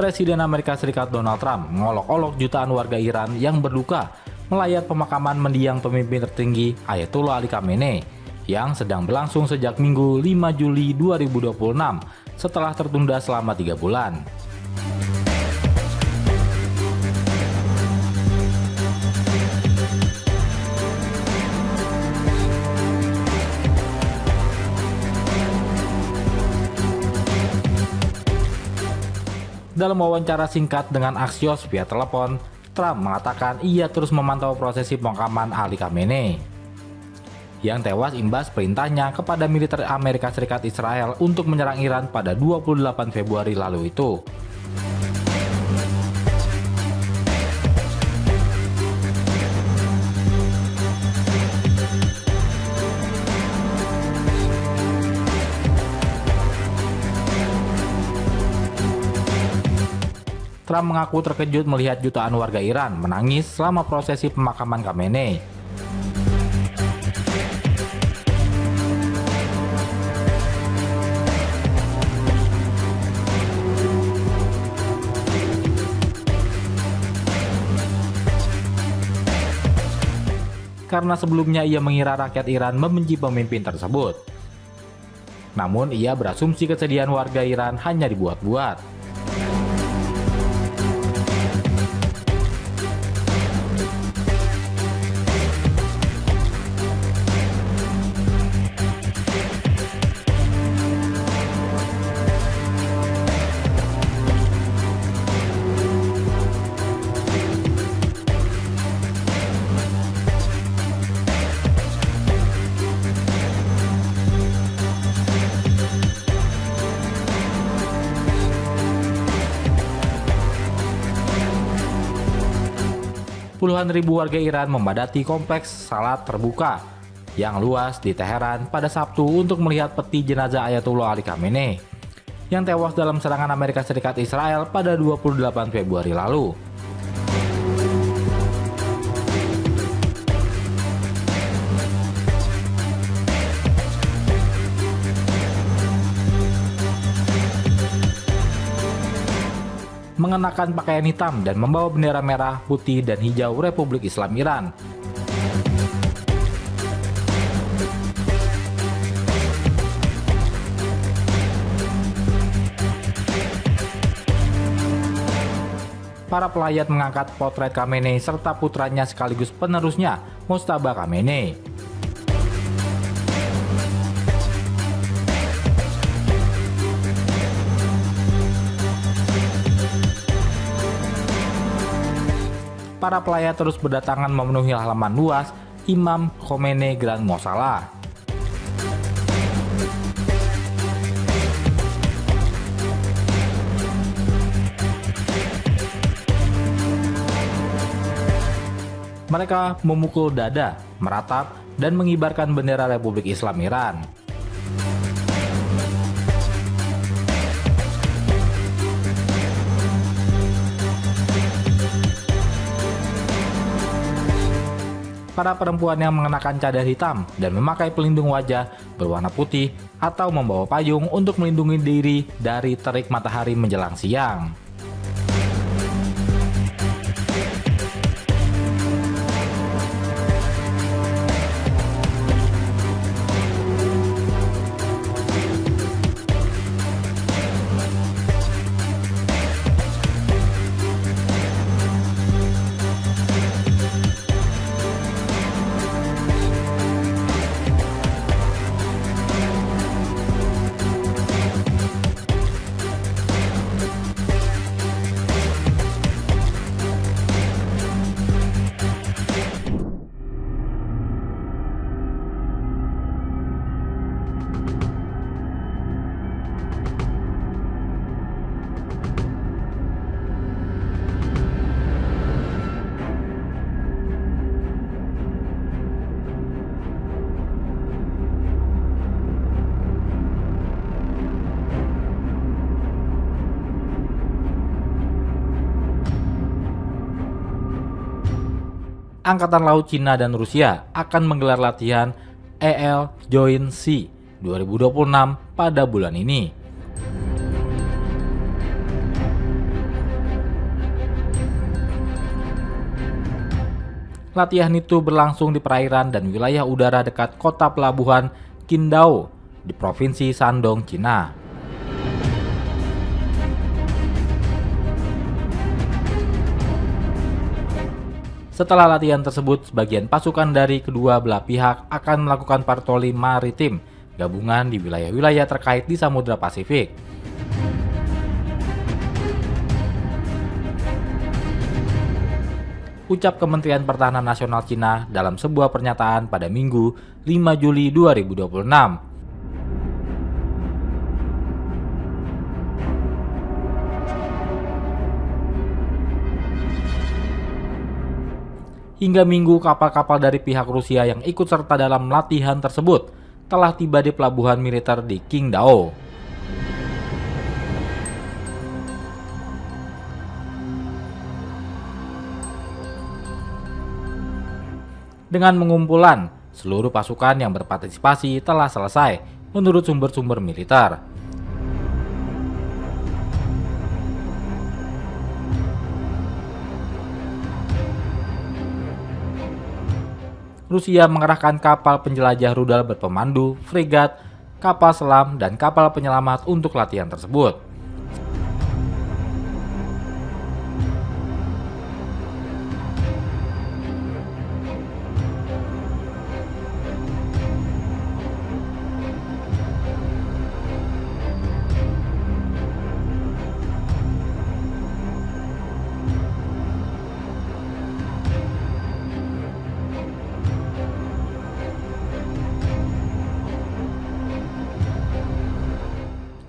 Presiden Amerika Serikat Donald Trump mengolok-olok jutaan warga Iran yang berduka melayat pemakaman mendiang pemimpin tertinggi Ayatollah Ali Khamenei yang sedang berlangsung sejak Minggu 5 Juli 2026 setelah tertunda selama 3 bulan. Dalam wawancara singkat dengan Axios via telepon, Trump mengatakan ia terus memantau prosesi pemakaman Ali Khamenei yang tewas imbas perintahnya kepada militer Amerika Serikat Israel untuk menyerang Iran pada 28 Februari lalu itu. Trump mengaku terkejut melihat jutaan warga Iran menangis selama prosesi pemakaman Khamenei. Karena sebelumnya ia mengira rakyat Iran membenci pemimpin tersebut. Namun ia berasumsi kesedihan warga Iran hanya dibuat-buat. Puluhan ribu warga Iran memadati kompleks salat terbuka yang luas di Teheran pada Sabtu untuk melihat peti jenazah Ayatollah Ali Khamenei yang tewas dalam serangan Amerika Serikat Israel pada 28 Februari lalu. Mengenakan pakaian hitam dan membawa bendera merah, putih, dan hijau Republik Islam Iran. Para pelayat mengangkat potret Khamenei serta putranya sekaligus penerusnya, Mojtaba Khamenei. Para pelayat terus berdatangan memenuhi halaman luas Imam Khomeini Grand Mosala. Mereka memukul dada, meratap, dan mengibarkan bendera Republik Islam Iran. Para perempuan yang mengenakan cadar hitam dan memakai pelindung wajah berwarna putih atau membawa payung untuk melindungi diri dari terik matahari menjelang siang. Angkatan Laut Cina dan Rusia akan menggelar latihan EL Joint Sea 2026 pada bulan ini. Latihan itu berlangsung di perairan dan wilayah udara dekat kota pelabuhan Qingdao di Provinsi Shandong, Cina. Setelah latihan tersebut, sebagian pasukan dari kedua belah pihak akan melakukan patroli maritim gabungan di wilayah-wilayah terkait di Samudra Pasifik. Ucap Kementerian Pertahanan Nasional Cina dalam sebuah pernyataan pada Minggu 5 Juli 2026. Hingga Minggu, kapal-kapal dari pihak Rusia yang ikut serta dalam latihan tersebut telah tiba di pelabuhan militer di Qingdao. Dengan pengumpulan, seluruh pasukan yang berpartisipasi telah selesai menurut sumber-sumber militer. Rusia mengerahkan kapal penjelajah rudal berpemandu, fregat, kapal selam, dan kapal penyelamat untuk latihan tersebut.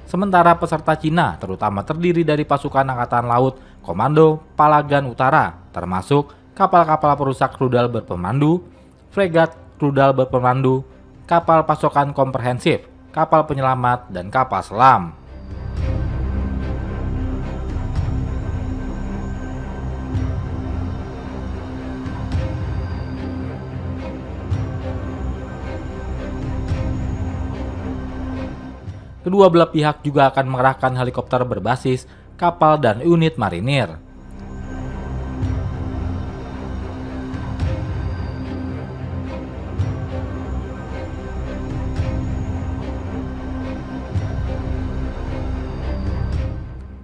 Sementara peserta Cina terutama terdiri dari pasukan Angkatan Laut, Komando Palagan Utara, termasuk kapal-kapal perusak rudal berpemandu, fregat rudal berpemandu, kapal pasokan komprehensif, kapal penyelamat, dan kapal selam. Kedua belah pihak juga akan mengerahkan helikopter berbasis kapal dan unit marinir.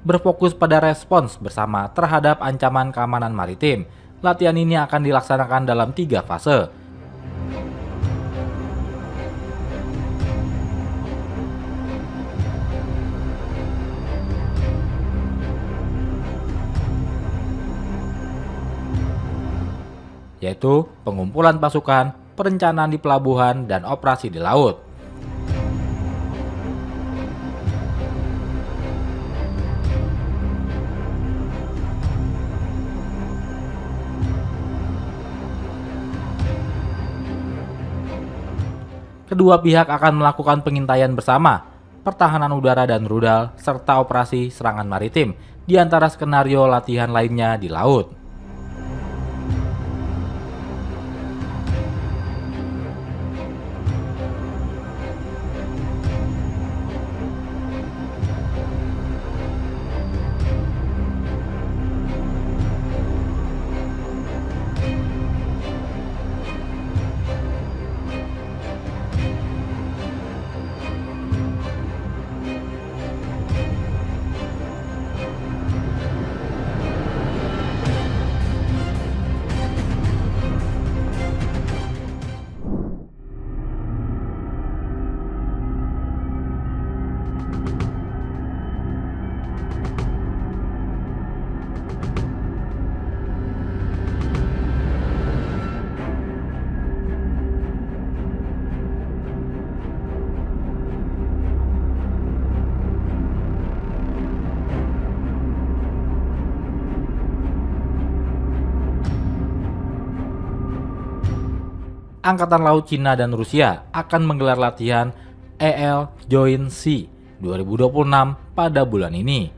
Berfokus pada respons bersama terhadap ancaman keamanan maritim. Latihan ini akan dilaksanakan dalam 3 fase. Yaitu pengumpulan pasukan, perencanaan di pelabuhan, dan operasi di laut. Kedua pihak akan melakukan pengintaian bersama, pertahanan udara dan rudal, serta operasi serangan maritim di antara skenario latihan lainnya di laut. Angkatan Laut Cina dan Rusia akan menggelar latihan EL Joint Sea 2026 pada bulan ini.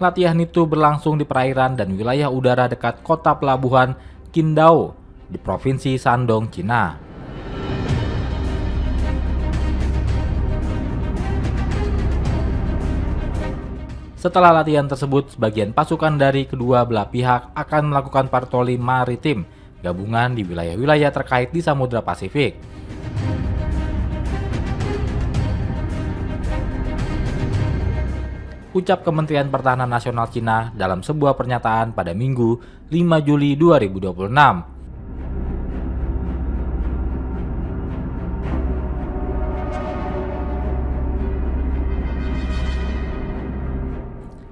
Latihan itu berlangsung di perairan dan wilayah udara dekat kota pelabuhan Qingdao di Provinsi Shandong, Cina. Setelah latihan tersebut, sebagian pasukan dari kedua belah pihak akan melakukan patroli maritim gabungan di wilayah-wilayah terkait di Samudra Pasifik. Ucap Kementerian Pertahanan Nasional Cina dalam sebuah pernyataan pada Minggu 5 Juli 2026.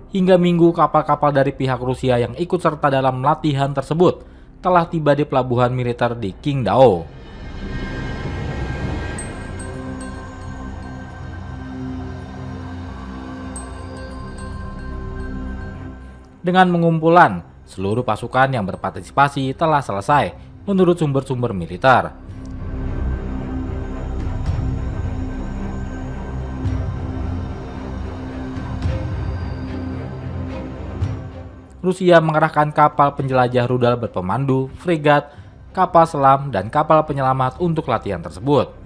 Hingga Minggu, kapal-kapal dari pihak Rusia yang ikut serta dalam latihan tersebut telah tiba di pelabuhan militer di Qingdao. Dengan pengumpulan, seluruh pasukan yang berpartisipasi telah selesai menurut sumber-sumber militer. Rusia mengerahkan kapal penjelajah rudal berpemandu, fregat, kapal selam, dan kapal penyelamat untuk latihan tersebut.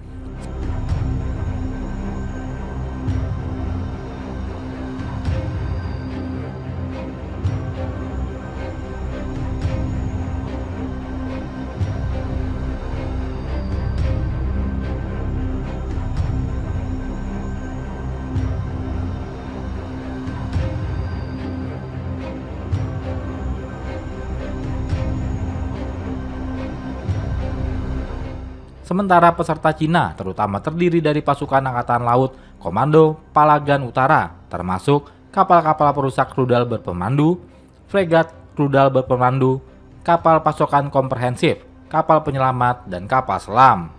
Sementara peserta Cina terutama terdiri dari pasukan Angkatan Laut, Komando Palagan Utara, termasuk kapal-kapal perusak rudal berpemandu, fregat rudal berpemandu, kapal pasokan komprehensif, kapal penyelamat, dan kapal selam.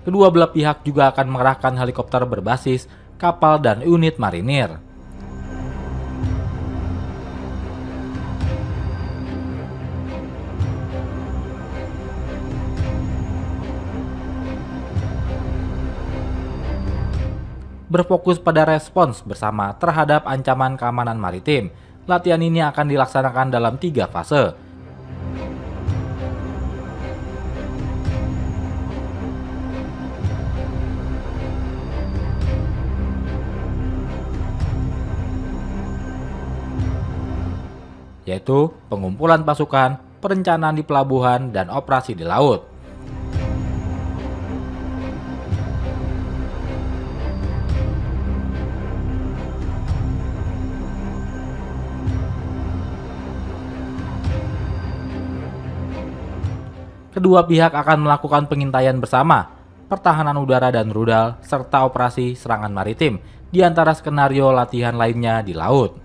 Kedua belah pihak juga akan mengerahkan helikopter berbasis kapal dan unit marinir. Berfokus pada respons bersama terhadap ancaman keamanan maritim, latihan ini akan dilaksanakan dalam 3 fase. Yaitu pengumpulan pasukan, perencanaan di pelabuhan, dan operasi di laut. Kedua pihak akan melakukan pengintaian bersama, pertahanan udara dan rudal, serta operasi serangan maritim di antara skenario latihan lainnya di laut.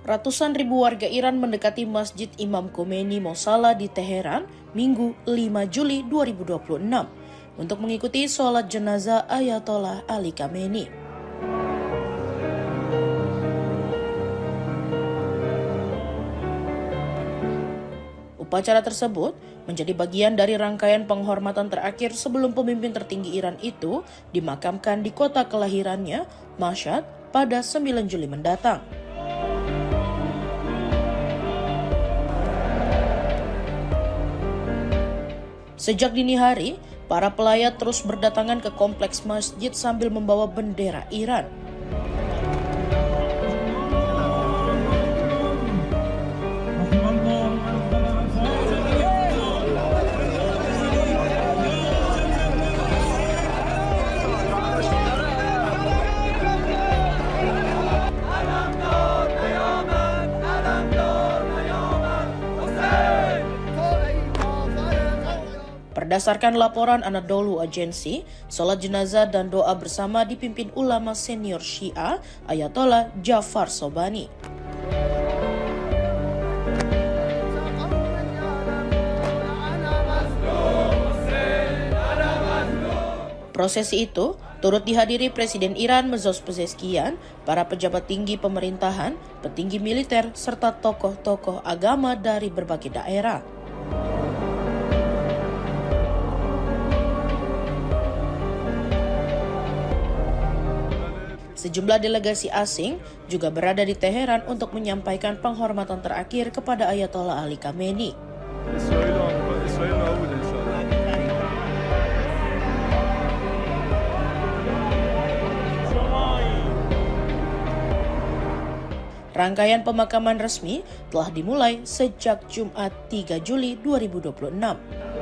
Ratusan ribu warga Iran mendekati Masjid Imam Khomeini Mosala di Teheran, Minggu 5 Juli 2026, untuk mengikuti sholat jenazah Ayatollah Ali Khamenei. Upacara tersebut menjadi bagian dari rangkaian penghormatan terakhir sebelum pemimpin tertinggi Iran itu dimakamkan di kota kelahirannya, Mashhad, pada 9 Juli mendatang. Sejak dini hari, para pelayat terus berdatangan ke kompleks masjid sambil membawa bendera Iran. Berdasarkan laporan Anadolu Agency, sholat jenazah dan doa bersama dipimpin ulama senior Syiah Ayatollah Jafar Sobhani. Prosesi itu turut dihadiri Presiden Iran Mesut Pezeshkian, para pejabat tinggi pemerintahan, petinggi militer, serta tokoh-tokoh agama dari berbagai daerah. Sejumlah delegasi asing juga berada di Teheran untuk menyampaikan penghormatan terakhir kepada Ayatollah Ali Khamenei. Rangkaian pemakaman resmi telah dimulai sejak Jumat 3 Juli 2026.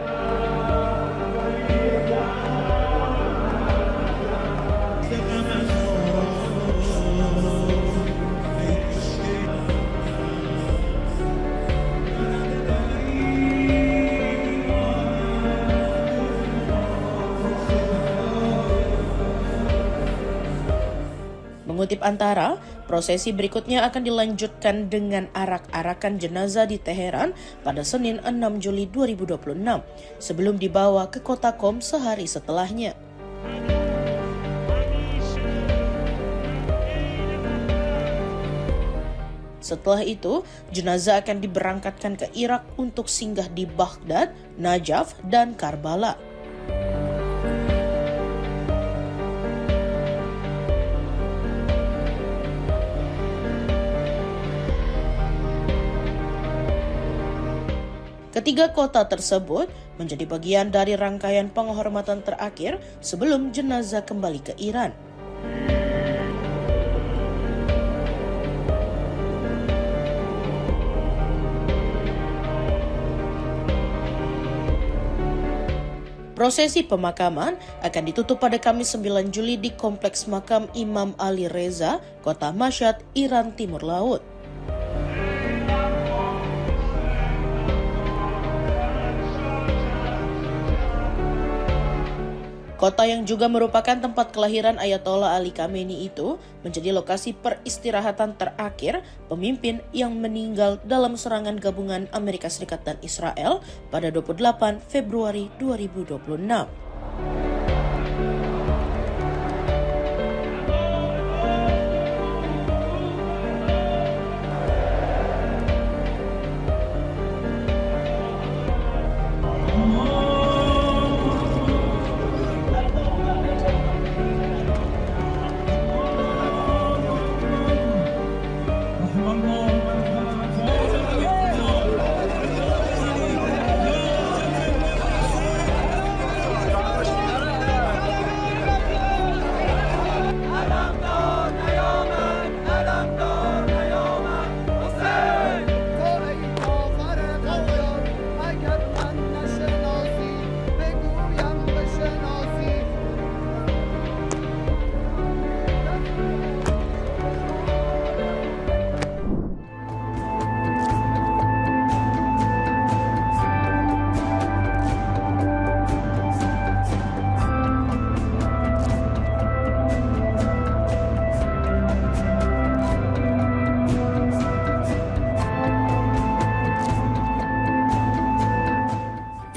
Mengutip Antara, prosesi berikutnya akan dilanjutkan dengan arak-arakan jenazah di Teheran pada Senin 6 Juli 2026 sebelum dibawa ke kota Qom sehari setelahnya. Setelah itu, jenazah akan diberangkatkan ke Irak untuk singgah di Baghdad, Najaf, dan Karbala. Ketiga kota tersebut menjadi bagian dari rangkaian penghormatan terakhir sebelum jenazah kembali ke Iran. Prosesi pemakaman akan ditutup pada Kamis 9 Juli di Kompleks Makam Imam Ali Reza, Kota Mashhad, Iran Timur Laut. Kota yang juga merupakan tempat kelahiran Ayatollah Ali Khamenei itu menjadi lokasi peristirahatan terakhir pemimpin yang meninggal dalam serangan gabungan Amerika Serikat dan Israel pada 28 Februari 2026.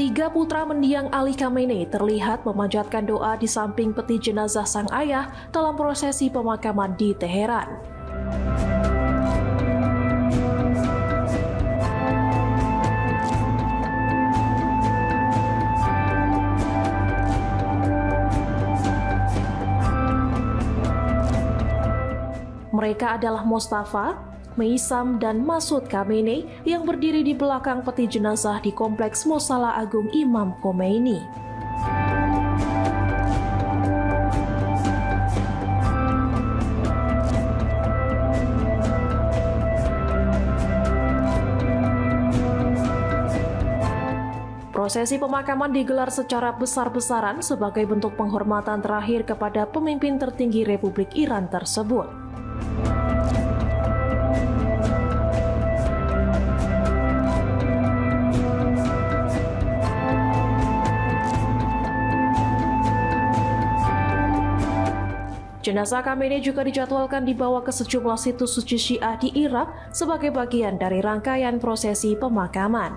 Tiga putra mendiang Ali Khamenei terlihat memanjatkan doa di samping peti jenazah sang ayah dalam prosesi pemakaman di Teheran. Mereka adalah Mustafa, Meisam, dan Masud Khamenei yang berdiri di belakang peti jenazah di Kompleks Musala Agung Imam Khomeini. Prosesi pemakaman digelar secara besar-besaran sebagai bentuk penghormatan terakhir kepada pemimpin tertinggi Republik Iran tersebut. Jenazah Khamenei juga dijadwalkan dibawa ke sejumlah situs suci Syiah di Irak sebagai bagian dari rangkaian prosesi pemakaman.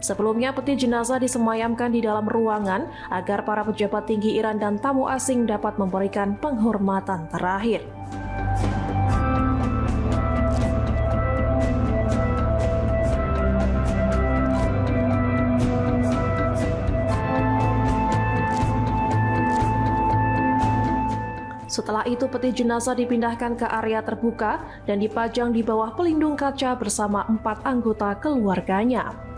Sebelumnya, peti jenazah disemayamkan di dalam ruangan agar para pejabat tinggi Iran dan tamu asing dapat memberikan penghormatan terakhir. Setelah itu, peti jenazah dipindahkan ke area terbuka dan dipajang di bawah pelindung kaca bersama 4 anggota keluarganya.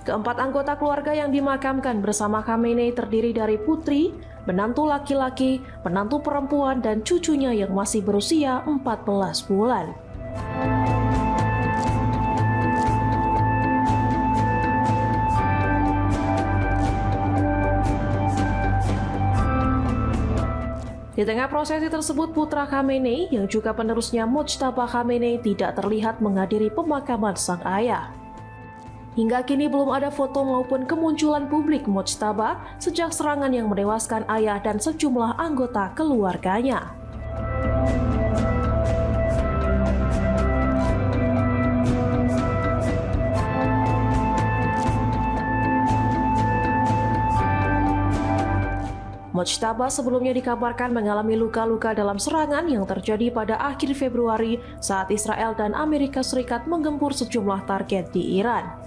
Keempat anggota keluarga yang dimakamkan bersama Khamenei terdiri dari putri, menantu laki-laki, menantu perempuan, dan cucunya yang masih berusia 14 bulan. Di tengah prosesi tersebut, putra Khamenei yang juga penerusnya Mojtaba Khamenei tidak terlihat menghadiri pemakaman sang ayah. Hingga kini belum ada foto maupun kemunculan publik Mojtaba sejak serangan yang menewaskan ayah dan sejumlah anggota keluarganya. Mojtaba sebelumnya dikabarkan mengalami luka-luka dalam serangan yang terjadi pada akhir Februari saat Israel dan Amerika Serikat menggempur sejumlah target di Iran.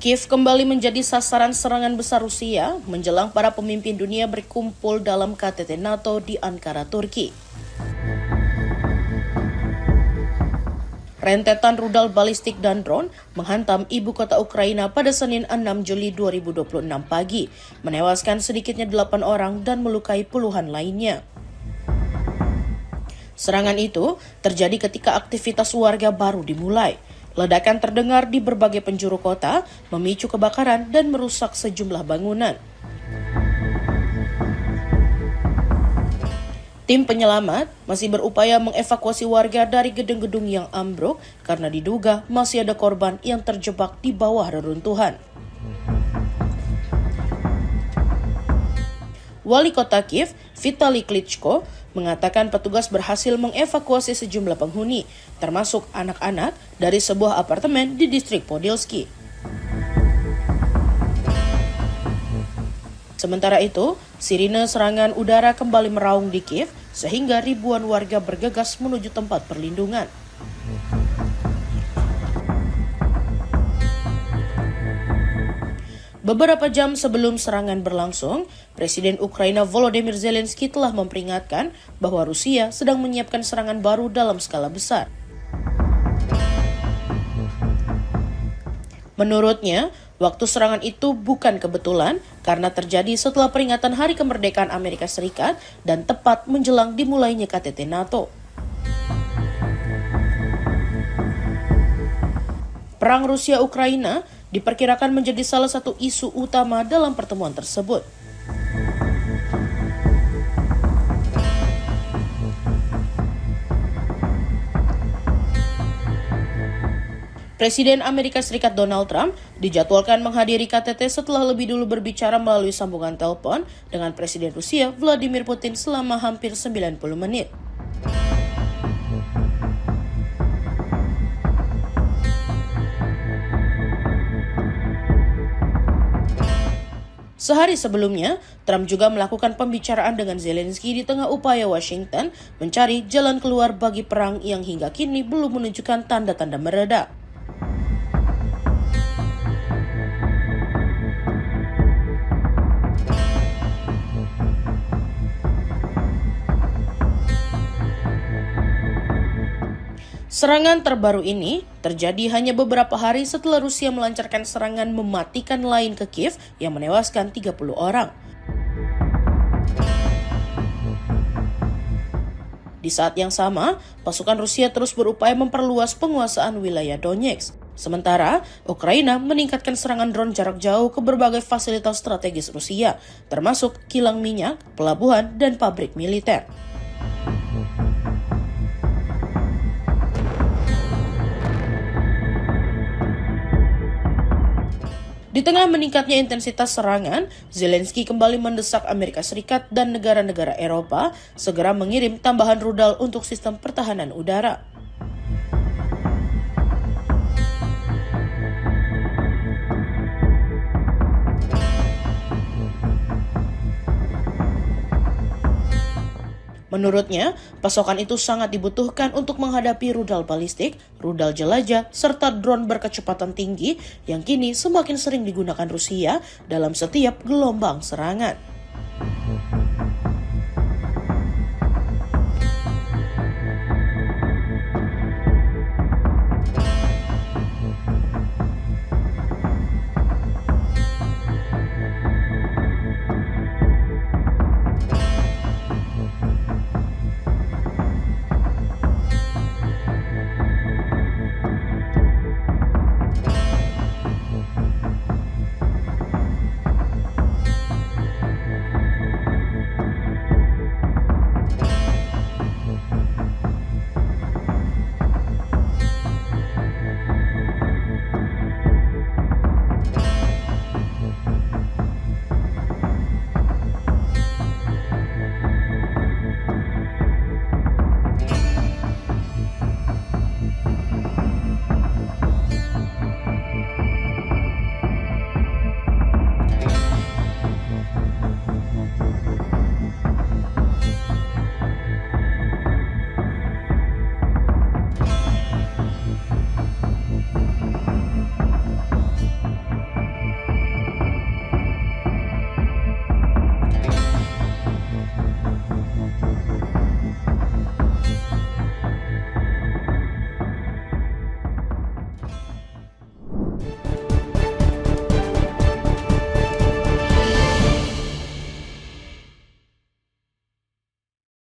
Kiev kembali menjadi sasaran serangan besar Rusia menjelang para pemimpin dunia berkumpul dalam KTT NATO di Ankara, Turki. Rentetan rudal balistik dan drone menghantam ibu kota Ukraina pada Senin 6 Juli 2026 pagi, menewaskan sedikitnya 8 orang dan melukai puluhan lainnya. Serangan itu terjadi ketika aktivitas warga baru dimulai. Ledakan terdengar di berbagai penjuru kota, memicu kebakaran dan merusak sejumlah bangunan. Tim penyelamat masih berupaya mengevakuasi warga dari gedung-gedung yang ambruk karena diduga masih ada korban yang terjebak di bawah reruntuhan. Wali kota Kiev, Vitali Klitschko, mengatakan petugas berhasil mengevakuasi sejumlah penghuni, termasuk anak-anak dari sebuah apartemen di distrik Podilsky. Sementara itu, sirine serangan udara kembali meraung di Kiev, sehingga ribuan warga bergegas menuju tempat perlindungan. Beberapa jam sebelum serangan berlangsung, Presiden Ukraina Volodymyr Zelensky telah memperingatkan bahwa Rusia sedang menyiapkan serangan baru dalam skala besar. Menurutnya, Waktu serangan itu bukan kebetulan karena terjadi setelah peringatan Hari Kemerdekaan Amerika Serikat dan tepat menjelang dimulainya KTT NATO. Perang Rusia-Ukraina diperkirakan menjadi salah satu isu utama dalam pertemuan tersebut. Presiden Amerika Serikat Donald Trump dijadwalkan menghadiri KTT setelah lebih dulu berbicara melalui sambungan telepon dengan Presiden Rusia Vladimir Putin selama hampir 90 menit. Sehari sebelumnya, Trump juga melakukan pembicaraan dengan Zelensky di tengah upaya Washington mencari jalan keluar bagi perang yang hingga kini belum menunjukkan tanda-tanda mereda. Serangan terbaru ini terjadi hanya beberapa hari setelah Rusia melancarkan serangan mematikan lain ke Kiev yang menewaskan 30 orang. Di saat yang sama, pasukan Rusia terus berupaya memperluas penguasaan wilayah Donetsk. Sementara, Ukraina meningkatkan serangan drone jarak jauh ke berbagai fasilitas strategis Rusia, termasuk kilang minyak, pelabuhan, dan pabrik militer. Di tengah meningkatnya intensitas serangan, Zelensky kembali mendesak Amerika Serikat dan negara-negara Eropa segera mengirim tambahan rudal untuk sistem pertahanan udara. Menurutnya, pasokan itu sangat dibutuhkan untuk menghadapi rudal balistik, rudal jelajah, serta drone berkecepatan tinggi yang kini semakin sering digunakan Rusia dalam setiap gelombang serangan.